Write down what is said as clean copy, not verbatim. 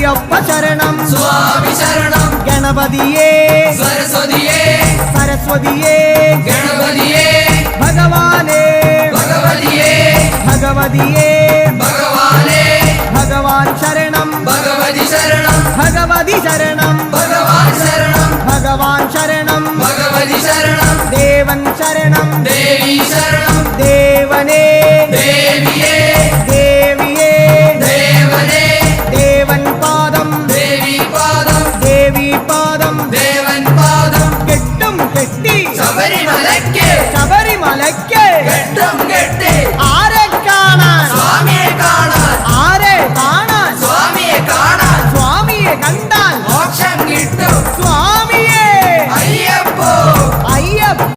അയ്യപ്പ ശരണം സ്വാമി ശരണം ഗണപതിയേ സരസ്വതിയേ സരസ്വതിയേ ഗണപതിയേ ഭഗവാനേ ഭഗവതിയേ ഭഗവതിയേ ഭഗവാനേ ഭഗവാൻ ശരണം ഭഗവതി ശരണം ഭഗവതി ശരണം ഭഗവാൻ ശരണം ഭഗവാൻ ശരണം ഭഗവതി ശരണം ദേവൻ ശരണം ദേവി ശരണം ദേവനേ ദേവിയേ ദേവിയേ ദേവനേ ദേവൻ പാദം ദേവി പാദം ദേവി പാദം ദേവൻ പാദം കെട്ടും കെട്ടി ശബരിമലയ്ക്ക് ശബരിമലയ്ക്ക് കെട്ടും കെട്ടി